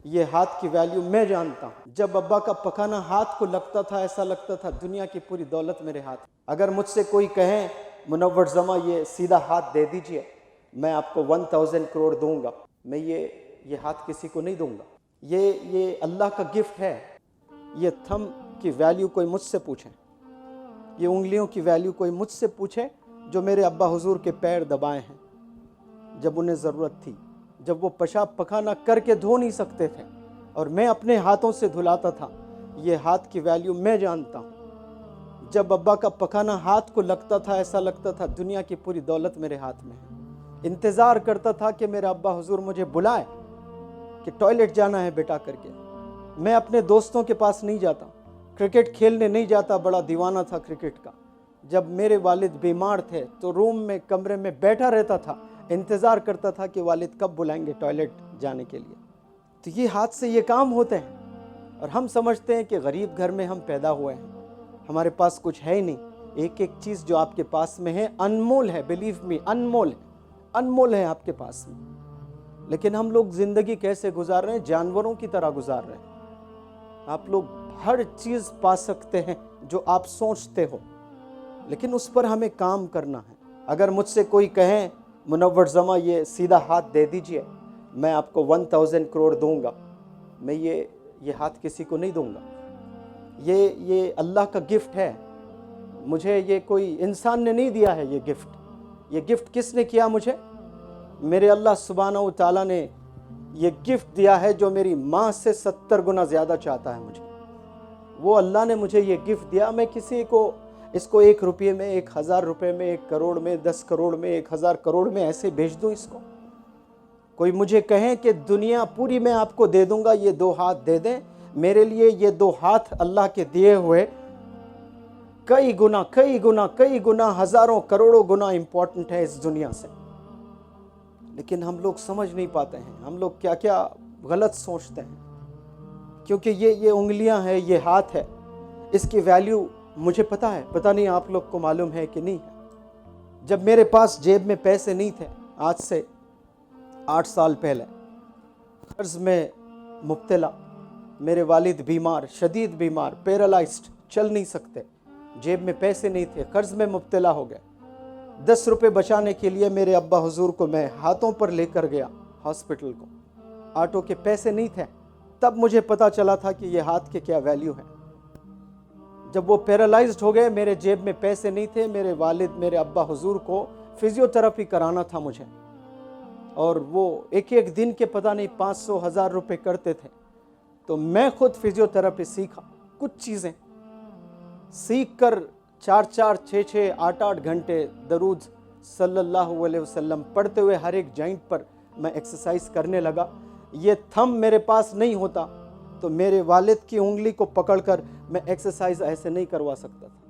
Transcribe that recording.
یہ ہاتھ کی ویلیو میں جانتا ہوں۔ جب ابا کا پکانا ہاتھ کو لگتا تھا ایسا لگتا تھا دنیا کی پوری دولت میرے ہاتھ۔ اگر مجھ سے کوئی کہے منور زماں یہ سیدھا ہاتھ دے دیجئے، میں آپ کو 1000 کروڑ دوں گا، میں یہ ہاتھ کسی کو نہیں دوں گا۔ یہ اللہ کا گفٹ ہے۔ یہ تھم کی ویلیو کوئی مجھ سے پوچھے، یہ انگلیوں کی ویلیو کوئی مجھ سے پوچھے جو میرے ابا حضور کے پیر دبائے ہیں جب انہیں ضرورت تھی، جب وہ پیشاب پخانہ کر کے دھو نہیں سکتے تھے اور میں اپنے ہاتھوں سے دھلاتا تھا۔ یہ ہاتھ کی ویلیو میں جانتا ہوں۔ جب ابا کا پکانا ہاتھ کو لگتا تھا ایسا لگتا تھا دنیا کی پوری دولت میرے ہاتھ میں ہے۔ انتظار کرتا تھا کہ میرا ابا حضور مجھے بلائے کہ ٹوائلٹ جانا ہے بیٹا کر کے۔ میں اپنے دوستوں کے پاس نہیں جاتا، کرکٹ کھیلنے نہیں جاتا، بڑا دیوانہ تھا کرکٹ کا۔ جب میرے والد بیمار تھے تو روم میں کمرے میں بیٹھا رہتا تھا، انتظار کرتا تھا کہ والد کب بلائیں گے ٹوائلٹ جانے کے لیے۔ تو یہ ہاتھ سے یہ کام ہوتے ہیں، اور ہم سمجھتے ہیں کہ غریب گھر میں ہم پیدا ہوئے ہیں، ہمارے پاس کچھ ہے ہی نہیں۔ ایک ایک چیز جو آپ کے پاس میں ہے انمول ہے، بلیو می، انمول ہے، انمول ہے آپ کے پاس میں۔ لیکن ہم لوگ زندگی کیسے گزار رہے ہیں؟ جانوروں کی طرح گزار رہے ہیں۔ آپ لوگ ہر چیز پا سکتے ہیں جو آپ سوچتے ہو، لیکن اس پر ہمیں کام کرنا ہے۔ اگر مجھ سے کوئی کہے منور زماں یہ سیدھا ہاتھ دے دیجئے، میں آپ کو 1000 کروڑ دوں گا، میں یہ ہاتھ کسی کو نہیں دوں گا۔ یہ اللہ کا گفٹ ہے۔ مجھے یہ کوئی انسان نے نہیں دیا ہے یہ گفٹ۔ یہ گفٹ کس نے کیا مجھے؟ میرے اللہ سبحانہ و تعالیٰ نے یہ گفٹ دیا ہے جو میری ماں سے 70 گنا زیادہ چاہتا ہے مجھے۔ وہ اللہ نے مجھے یہ گفٹ دیا۔ میں کسی کو اس کو 1 روپے میں، 1000 روپے میں، 1 کروڑ میں، 10 کروڑ میں، 1000 کروڑ میں ایسے بھیج دوں اس کو؟ کوئی مجھے کہیں کہ دنیا پوری میں آپ کو دے دوں گا، یہ 2 ہاتھ دے دیں، میرے لیے یہ 2 ہاتھ اللہ کے دیے ہوئے کئی گنا ہزاروں کروڑوں گنا امپورٹنٹ ہے اس دنیا سے۔ لیکن ہم لوگ سمجھ نہیں پاتے ہیں، ہم لوگ کیا کیا غلط سوچتے ہیں، کیونکہ یہ انگلیاں ہیں، یہ ہاتھ ہے، اس کی ویلیو مجھے پتہ ہے، پتہ نہیں آپ لوگ کو معلوم ہے کہ نہیں ہے۔ جب میرے پاس جیب میں پیسے نہیں تھے، آج سے 8 سال پہلے، قرض میں مبتلا، میرے والد بیمار، شدید بیمار، پیرالائزڈ، چل نہیں سکتے، جیب میں پیسے نہیں تھے، قرض میں مبتلا ہو گئے۔ 10 روپے بچانے کے لیے میرے ابا حضور کو میں ہاتھوں پر لے کر گیا ہاسپٹل کو، آٹو کے پیسے نہیں تھے، تب مجھے پتا چلا تھا کہ یہ ہاتھ کے کیا ویلیو ہے۔ جب وہ پیرالائزڈ ہو گئے، میرے جیب میں پیسے نہیں تھے، میرے والد میرے ابا حضور کو فزیو تھراپی کرانا تھا مجھے، اور وہ ایک دن کے پتہ نہیں 500 1000 روپے کرتے تھے۔ تو میں خود فزیو تھراپی سیکھا، کچھ چیزیں سیکھ کر 4 6 8 گھنٹے درود صلی اللہ علیہ وسلم پڑھتے ہوئے ہر ایک جوائنٹ پر میں ایکسرسائز کرنے لگا۔ یہ تھم میرے پاس نہیں ہوتا تو میرے والد کی انگلی کو پکڑ کر میں ایکسرسائز ایسے نہیں کروا سکتا تھا۔